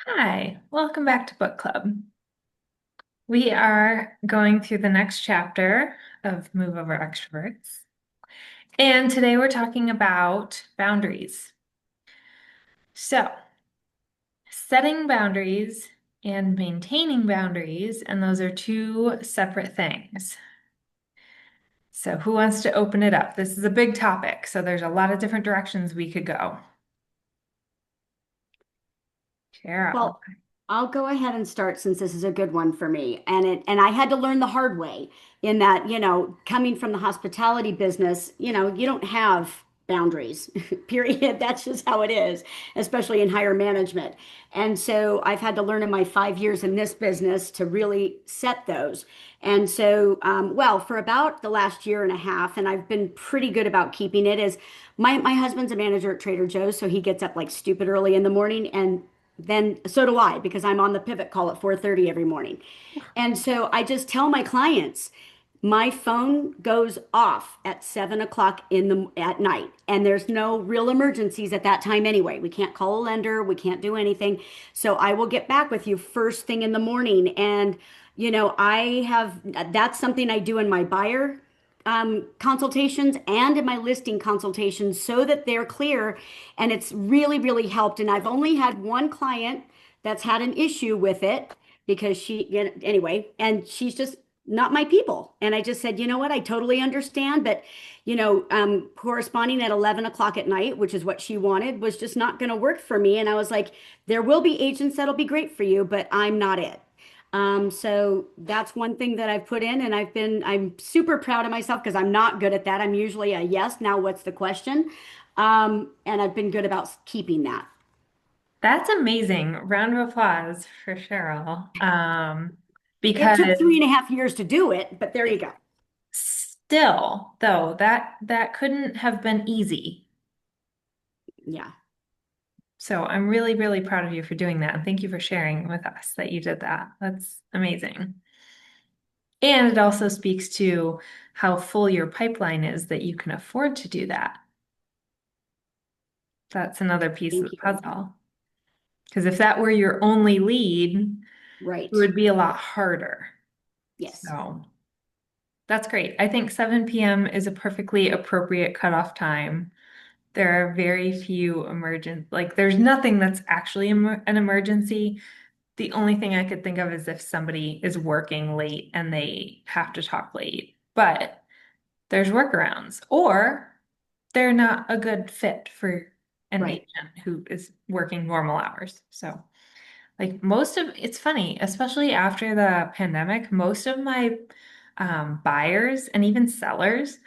Hi, welcome back to Book Club. We are going through the next chapter of Move Over Extroverts. And today we're talking about boundaries. So, setting boundaries and maintaining boundaries, and those are two separate things. So, who wants to open it up? This is a big topic, so there's a lot of different directions we could go. Cheryl. Well, I'll go ahead and start since this is a good one for me. And I had to learn the hard way in that, coming from the hospitality business, you don't have boundaries, period. That's just how it is, especially in higher management. And so I've had to learn in my 5 years in this business to really set those. And so, well, for about the last year and a half, and I've been pretty good about keeping it, is my husband's a manager at Trader Joe's, so he gets up like stupid early in the morning, and then so do I because I'm on the pivot call at 4:30 every morning. And so I just tell my clients, my phone goes off at 7 o'clock at night, and there's no real emergencies at that time anyway. We can't call a lender, we can't do anything. So I will get back with you first thing in the morning. And I have that's something I do in my buyer consultations and in my listing consultations so that they're clear. And it's really, really helped. And I've only had one client that's had an issue with it because anyway, and she's just not my people. And I just said, you know what? I totally understand. But, corresponding at 11 o'clock at night, which is what she wanted, was just not going to work for me. And I was like, there will be agents that'll be great for you, but I'm not it. So that's one thing that I've put in, and I'm super proud of myself because I'm not good at that. I'm usually a yes, now what's the question? And I've been good about keeping that. That's amazing. Round of applause for Cheryl. It Because took 3.5 years to do it, but there you go. still, though, that couldn't have been easy. Yeah. So I'm really, really proud of you for doing that. And thank you for sharing with us that you did that. That's amazing. And it also speaks to how full your pipeline is that you can afford to do that. That's another piece of Thank the you. puzzle. Because if that were your only lead, it Right. would be a lot harder. Yes. So that's great. I think 7 p.m. is a perfectly appropriate cutoff time. There are very few there's nothing that's actually an emergency. The only thing I could think of is if somebody is working late and they have to talk late. But there's workarounds, or they're not a good fit for an Right. agent who is working normal hours. So, like it's funny, especially after the pandemic, most of my buyers and even sellers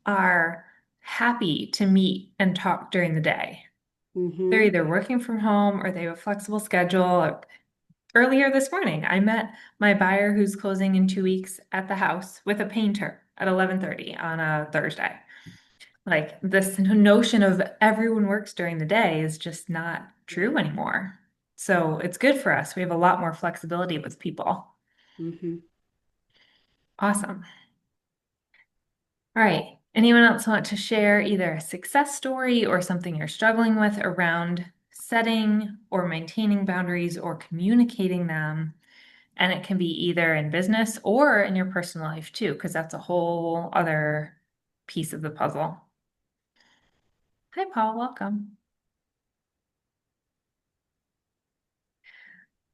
are happy to meet and talk during the day. They're Mm-hmm. either working from home or they have a flexible schedule. Earlier this morning, I met my buyer who's closing in 2 weeks at the house with a painter at 11:30 on a Thursday. Like this notion of everyone works during the day is just not true anymore. So it's good for us. We have a lot more flexibility with people. Mm-hmm. Awesome. All right. Anyone else want to share either a success story or something you're struggling with around setting or maintaining boundaries or communicating them? And it can be either in business or in your personal life too, because that's a whole other piece of the puzzle. Hi, Paul. Welcome.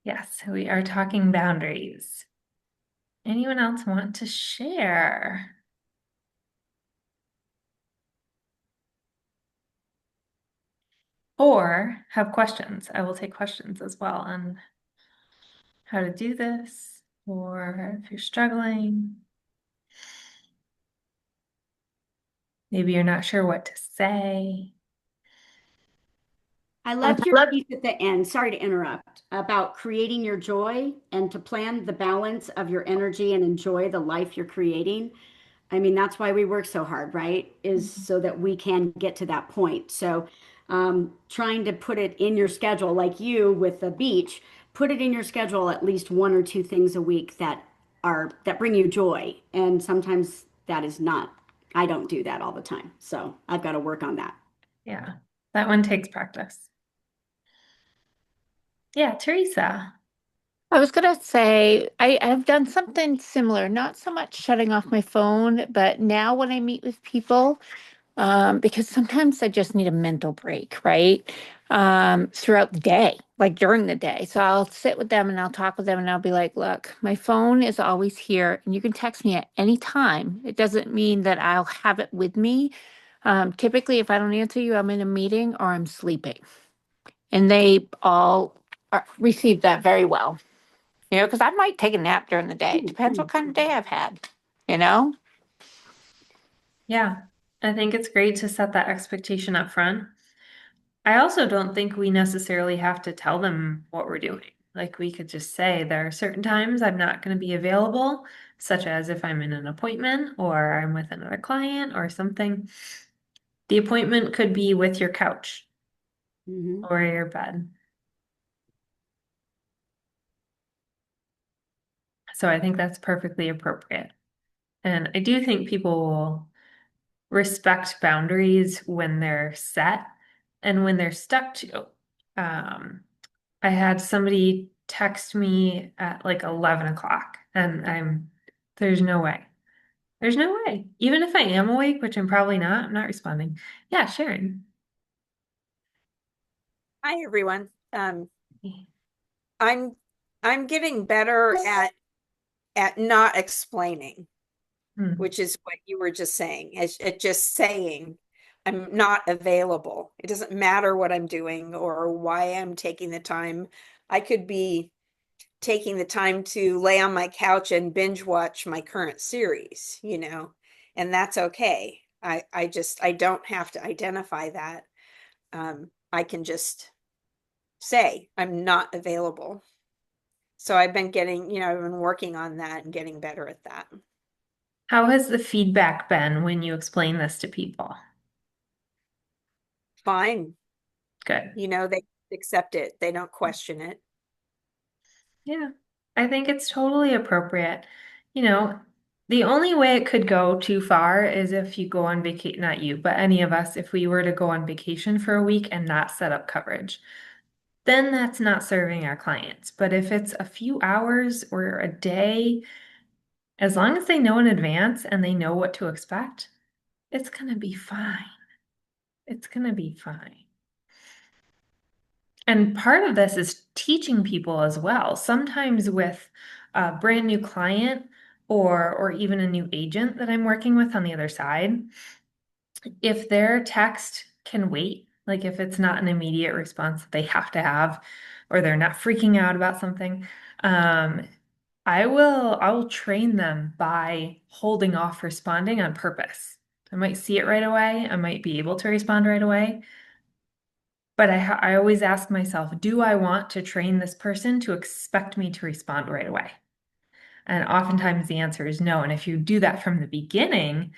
Yes, we are talking boundaries. Anyone else want to share or have questions? I will take questions as well on how to do this, or if you're struggling, maybe you're not sure what to say. I I loved your love piece at the end. Sorry to interrupt. About creating your joy and to plan the balance of your energy and enjoy the life you're creating. I mean, that's why we work so hard, right? Is so that we can get to that point. So, trying to put it in your schedule, like you with the beach, put it in your schedule at least one or two things a week that bring you joy. And sometimes that is not, I don't do that all the time. So I've got to work on that. Yeah, that one takes practice. Yeah, Teresa. I was gonna say I've done something similar, not so much shutting off my phone, but now when I meet with people, because sometimes I just need a mental break, right? Throughout the day, like during the day. So I'll sit with them and I'll talk with them and I'll be like, look, my phone is always here and you can text me at any time. It doesn't mean that I'll have it with me. Typically, if I don't answer you, I'm in a meeting or I'm sleeping. And they all receive that very well. Because I might take a nap during the day. It depends what kind of day I've had, you know? Yeah, I think it's great to set that expectation up front. I also don't think we necessarily have to tell them what we're doing. Like we could just say there are certain times I'm not going to be available, such as if I'm in an appointment or I'm with another client or something. The appointment could be with your couch Hmm. or your bed. So I think that's perfectly appropriate. And I do think people will respect boundaries when they're set and when they're stuck to. Um, I had somebody text me at like 11 o'clock, and there's no way. There's no way. Even if I am awake, which I'm probably not, I'm not responding. Yeah, Sharon. Hi everyone. I'm I'm getting better at not explaining, Hmm. which is what you were just saying. At just saying I'm not available. It doesn't matter what I'm doing or why I'm taking the time. I could be taking the time to lay on my couch and binge watch my current series, and that's okay. I don't have to identify that. I can just say I'm not available. So I've been working on that and getting better at that. How has the feedback been when you explain this to people? Fine. Good. They accept it. They don't question it. Yeah, I think it's totally appropriate. You know, the only way it could go too far is if you go on vacation, not you, but any of us, if we were to go on vacation for a week and not set up coverage, then that's not serving our clients. But if it's a few hours or a day, as long as they know in advance and they know what to expect, it's gonna be fine. It's gonna be fine. And part of this is teaching people as well. Sometimes with a brand new client or even a new agent that I'm working with on the other side, if their text can wait, like if it's not an immediate response that they have to have, or they're not freaking out about something, um, I will train them by holding off responding on purpose. I might see it right away. I might be able to respond right away. But I always ask myself, do I want to train this person to expect me to respond right away? And oftentimes the answer is no. And if you do that from the beginning,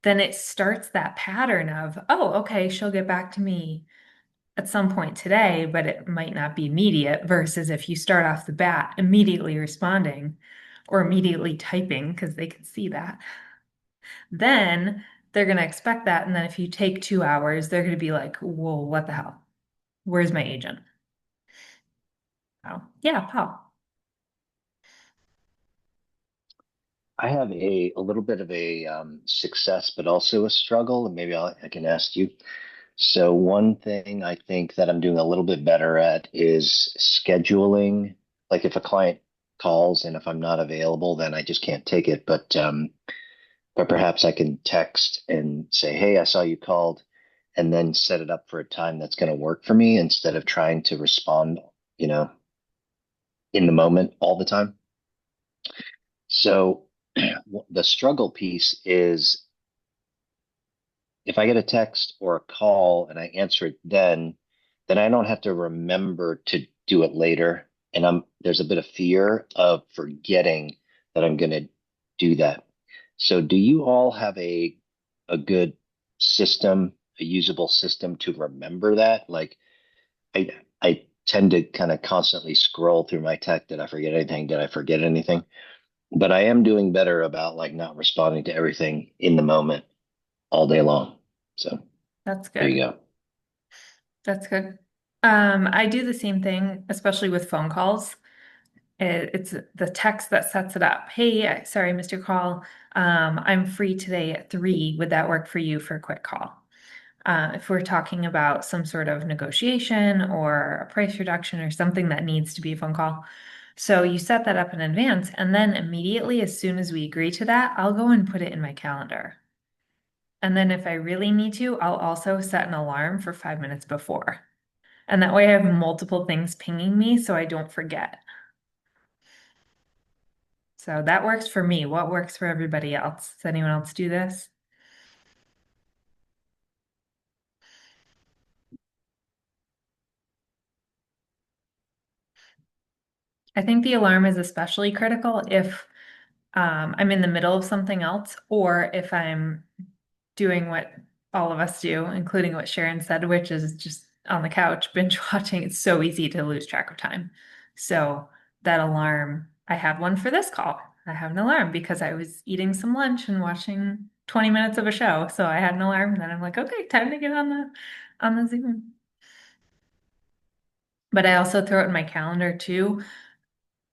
then it starts that pattern of, oh, okay, she'll get back to me at some point today, but it might not be immediate, versus if you start off the bat immediately responding or immediately typing, because they can see that, then they're going to expect that. And then if you take 2 hours, they're going to be like, whoa, what the hell? Where's my agent? Oh, yeah, Paul. I have a little bit of a success, but also a struggle, and maybe I can ask you. So one thing I think that I'm doing a little bit better at is scheduling. Like if a client calls and if I'm not available, then I just can't take it. But perhaps I can text and say, "Hey, I saw you called," and then set it up for a time that's going to work for me instead of trying to respond, you know, in the moment all the time. So the struggle piece is if I get a text or a call and I answer it then I don't have to remember to do it later. And there's a bit of fear of forgetting that I'm going to do that. So do you all have a good system, a usable system to remember that? Like I tend to kind of constantly scroll through my tech. Did I forget anything? Did I forget anything? But I am doing better about like not responding to everything in the moment all day long. So That's there you good. go. That's good. I do the same thing, especially with phone calls. It's the text that sets it up. Hey, sorry, I missed your call. I'm free today at 3. Would that work for you for a quick call? If we're talking about some sort of negotiation or a price reduction or something that needs to be a phone call. So you set that up in advance, and then immediately, as soon as we agree to that, I'll go and put it in my calendar. And then if I really need to, I'll also set an alarm for 5 minutes before. And that way I have multiple things pinging me so I don't forget. So that works for me. What works for everybody else? Does anyone else do this? I think the alarm is especially critical if I'm in the middle of something else, or if I'm doing what all of us do, including what Sharon said, which is just on the couch binge watching. It's so easy to lose track of time. So that alarm, I had one for this call. I have an alarm because I was eating some lunch and watching 20 minutes of a show. So I had an alarm. Then I'm like, okay, time to get on the Zoom. But I also throw it in my calendar too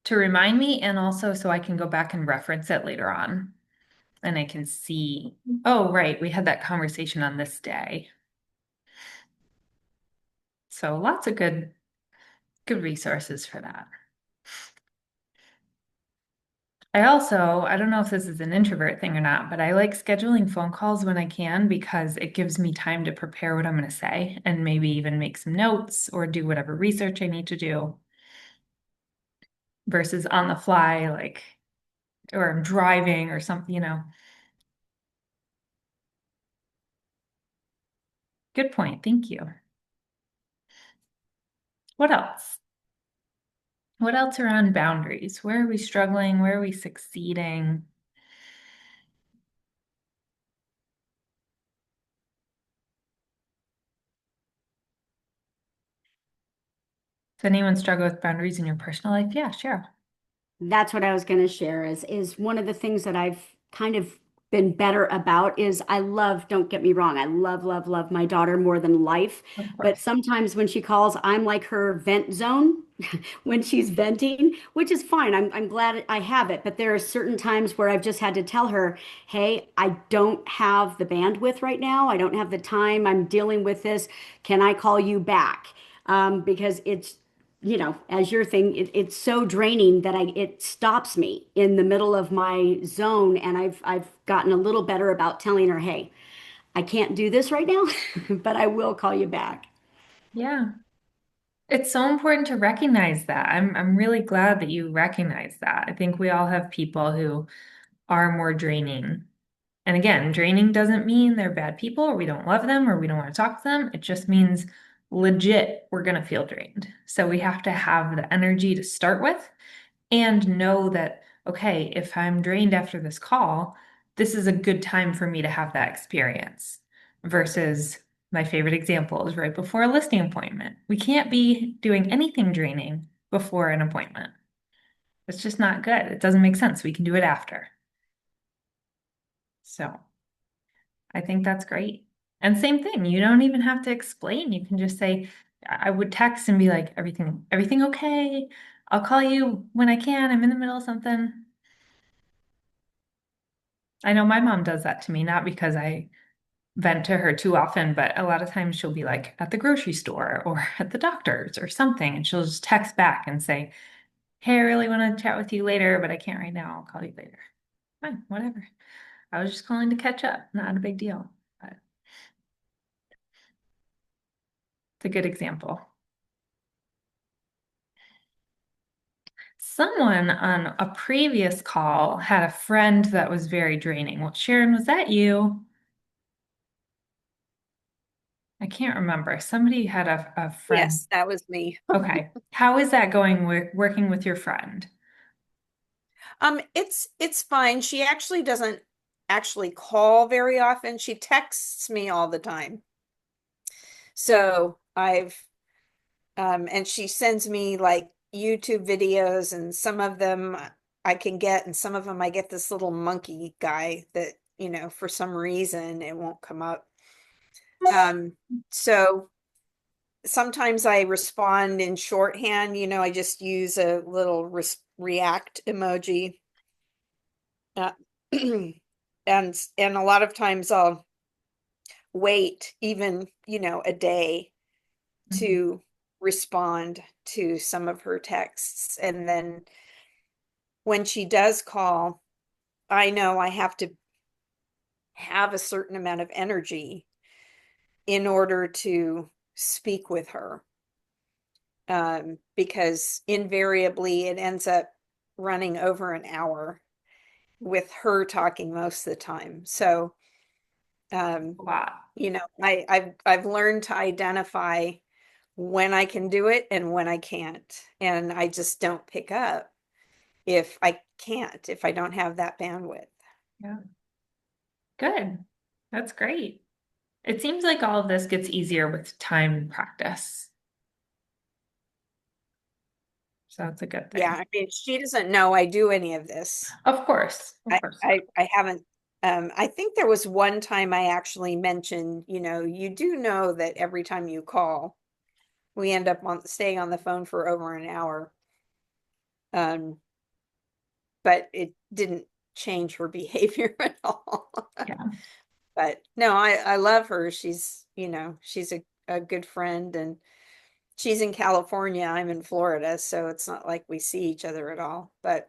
to remind me, and also so I can go back and reference it later on. And I can see, oh, right, we had that conversation on this day. So lots of good resources for that. I don't know if this is an introvert thing or not, but I like scheduling phone calls when I can because it gives me time to prepare what I'm going to say and maybe even make some notes or do whatever research I need to do versus on the fly, like, or I'm driving or something. Good point. Thank you. What else? What else around boundaries? Where are we struggling? Where are we succeeding? Does anyone struggle with boundaries in your personal life? Yeah, sure. That's what I was going to share is one of the things that I've kind of been better about is I love, don't get me wrong, I love, love, love my daughter more than life. Of But course. sometimes when she calls, I'm like her vent zone when she's venting, which is fine. I'm glad I have it. But there are certain times where I've just had to tell her, hey, I don't have the bandwidth right now. I don't have the time. I'm dealing with this. Can I call you back? Because it's as your thing, it's so draining that it stops me in the middle of my zone. And I've gotten a little better about telling her, hey, I can't do this right now, but I will call you back. Yeah. It's so important to recognize that. I'm really glad that you recognize that. I think we all have people who are more draining. And again, draining doesn't mean they're bad people or we don't love them or we don't want to talk to them. It just means legit we're going to feel drained. So we have to have the energy to start with and know that, okay, if I'm drained after this call, this is a good time for me to have that experience versus my favorite example is right before a listing appointment. We can't be doing anything draining before an appointment. It's just not good. It doesn't make sense. We can do it after. So I think that's great. And same thing, you don't even have to explain. You can just say, I would text and be like, everything okay? I'll call you when I can. I'm in the middle of something. I know my mom does that to me, not because I vent to her too often, but a lot of times she'll be like at the grocery store or at the doctor's or something, and she'll just text back and say, hey, I really want to chat with you later, but I can't right now. I'll call you later. Fine, whatever. I was just calling to catch up. Not a big deal, but it's a good example. Someone on a previous call had a friend that was very draining. Well, Sharon, was that you? I can't remember. Somebody had a friend. Yes, that was me. Okay. How is that going with working with your friend? It's fine. She actually doesn't actually call very often. She texts me all the time. So and she sends me like YouTube videos, and some of them I can get, and some of them I get this little monkey guy that, for some reason it won't come up. Um, so sometimes I respond in shorthand, I just use a little react emoji. Uh, and a lot of times I'll wait even, a day Mhm. to respond to some of her texts. And then when she does call, I know I have to have a certain amount of energy in order to speak with her. Because invariably it ends up running over an hour with her talking most of the time. So, um, A lot. I've learned to identify when I can do it and when I can't, and I just don't pick up if I can't, if I don't have that bandwidth. Yeah. Good. That's great. It seems like all of this gets easier with time and practice. So that's a good Yeah, thing. I mean, she doesn't know I do any of this. Of course. Of course. I haven't. I think there was one time I actually mentioned, you do know that every time you call, we end up staying on the phone for over an hour. Um, but it didn't change her behavior at all. Yeah. But no, I love her. She's a good friend, and she's in California. I'm in Florida, so it's not like we see each other at all. But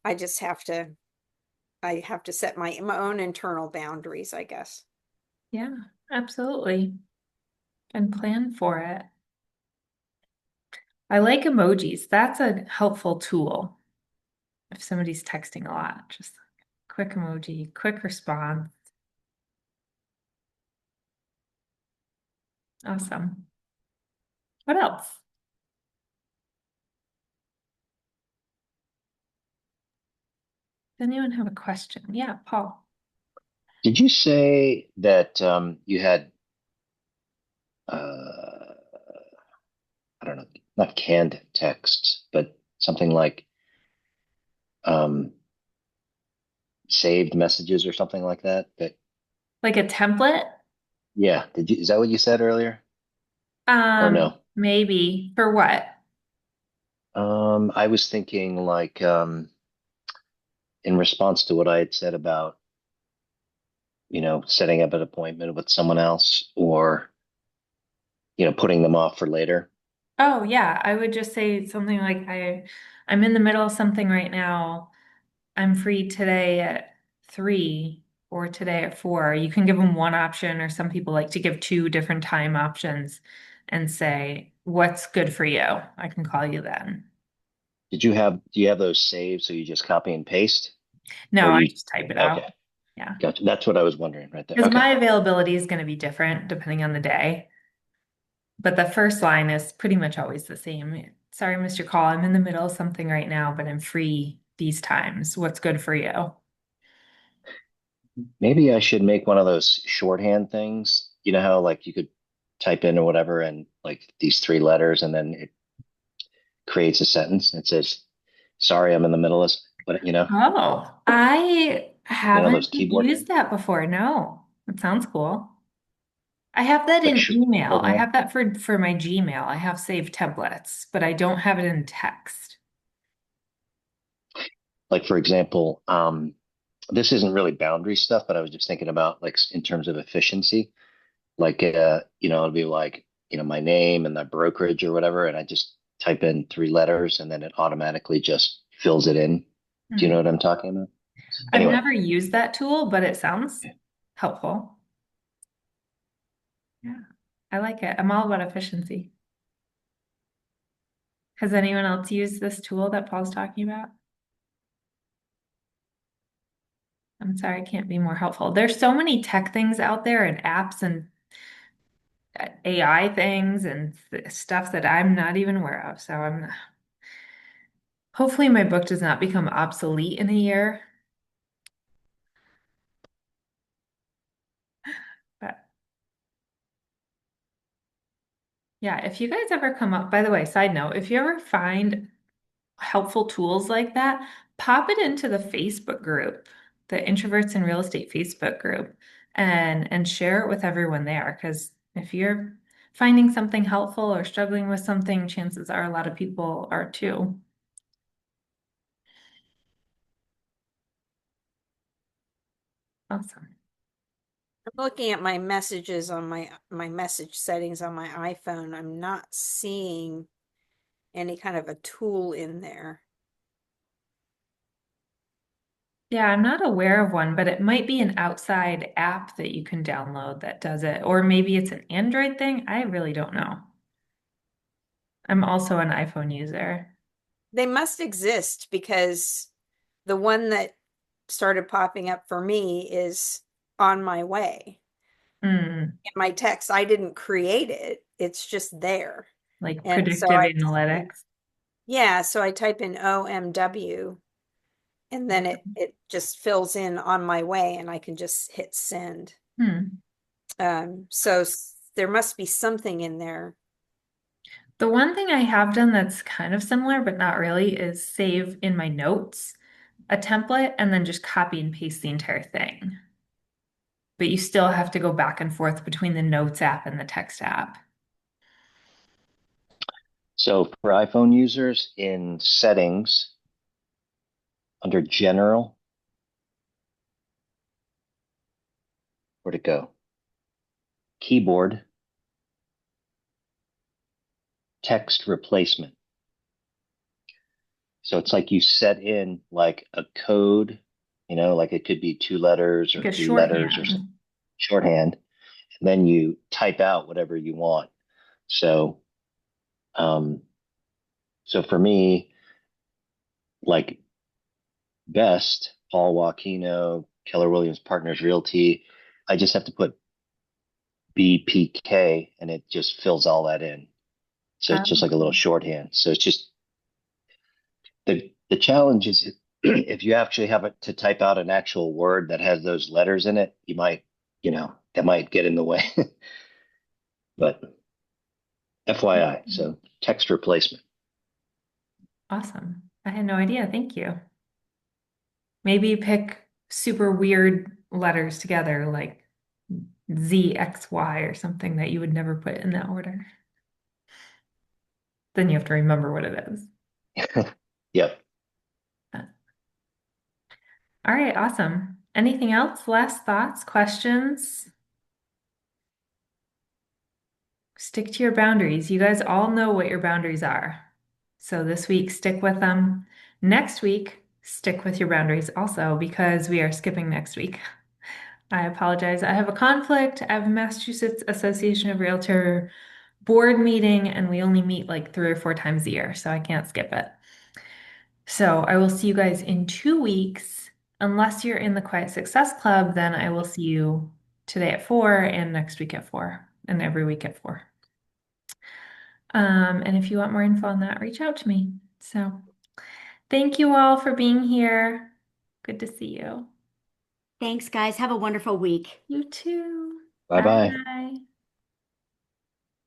I just I have to set my own internal boundaries, I guess. Yeah, absolutely. And plan for it. I like emojis. That's a helpful tool if somebody's texting a lot. Just quick emoji, quick response. Awesome. What else? Does anyone have a question? Yeah, Paul. Did you say that you had uh, I don't know, not canned texts, but something like um, saved messages or something like that? That Like a template? yeah, did you? Is that what you said earlier, or no? Maybe. For what? I was thinking like in response to what I had said about setting up an appointment with someone else or putting them off for later. Oh, yeah. I would just say something like I'm in the middle of something right now. I'm free today at 3 or today at 4. You can give them one option, or some people like to give two different time options and say, what's good for you? I can call you then. Do you have those saved so you just copy and paste, No, or do I you? just type it out. Okay, Yeah. gotcha. That's what I was wondering right there. Because Okay. my availability is going to be different depending on the day. But the first line is pretty much always the same. Sorry, Mr. Call. I'm in the middle of something right now, but I'm free these times. What's good for you? Maybe I should make one of those shorthand things. You know how like you could type in or whatever and like these three letters and then it creates a sentence. It says, "Sorry, I'm in the middle of," but Oh, I those haven't keyboard used that before. No, it sounds cool. I have that like in email. I shorthand. have that for my Gmail. I have saved templates, but I don't have it in text. Like for example, this isn't really boundary stuff, but I was just thinking about like in terms of efficiency. Like it'll be like, my name and the brokerage or whatever, and I just type in three letters and then it automatically just fills it in. Do you know Hmm. what I'm talking about? I've Anyway, never used that tool, but it sounds helpful. Yeah, I like it. I'm all about efficiency. Has anyone else used this tool that Paul's talking about? I'm sorry, I can't be more helpful. There's so many tech things out there and apps and AI things and stuff that I'm not even aware of. So hopefully my book does not become obsolete in a year. But yeah, if you guys ever come up, by the way, side note, if you ever find helpful tools like that, pop it into the Facebook group, the Introverts in Real Estate Facebook group, and share it with everyone there because If you're finding something helpful or struggling with something, chances are a lot of people are too. Awesome. I'm looking at my messages on my message settings on my iPhone. I'm not seeing any kind of a tool in there. Yeah, I'm not aware of one, but it might be an outside app that you can download that does it. Or maybe it's an Android thing. I really don't know. I'm also an iPhone user. They must exist because the one that started popping up for me is on my way. Mm, In my text, I didn't create it. It's just there. like And so predictive I type in, analytics. yeah, so I type in OMW and then it just fills in on my way and I can just hit send. Hmm. There must be something in there. The one thing I have done that's kind of similar, but not really, is save in my notes a template and then just copy and paste the entire thing. But you still have to go back and forth between the notes app and the text app. So for iPhone users in settings under general, where'd it go? Keyboard, text replacement. So it's like you set in like a code, like it could be 2 letters or Like a 3 letters or something, shorthand. shorthand, and then you type out whatever you want. So, um, so for me, like best, Paul Joaquino, Keller Williams Partners Realty, I just have to put BPK and it just fills all that in. So it's just like a little shorthand. So it's just the challenge is if you actually have it to type out an actual word that has those letters in it, that might get in the way. But FYI, so text replacement. Awesome. I had no idea. Thank you. Maybe pick super weird letters together, like ZXY or something that you would never put in that order. Then you have to remember what it is. Yep. All right, awesome. Anything else? Last thoughts, questions? Stick to your boundaries. You guys all know what your boundaries are. So this week, stick with them. Next week, stick with your boundaries also because we are skipping next week. I apologize. I have a conflict. I have a Massachusetts Association of Realtor board meeting, and we only meet like 3 or 4 times a year, so I can't skip it. So I will see you guys in 2 weeks. Unless you're in the Quiet Success Club, then I will see you today at 4 and next week at 4 and every week at 4. And if you want more info on that, reach out to me. So thank you all for being here. Good to see you. Thanks, guys. Have a wonderful week. You too. Bye bye. Bye.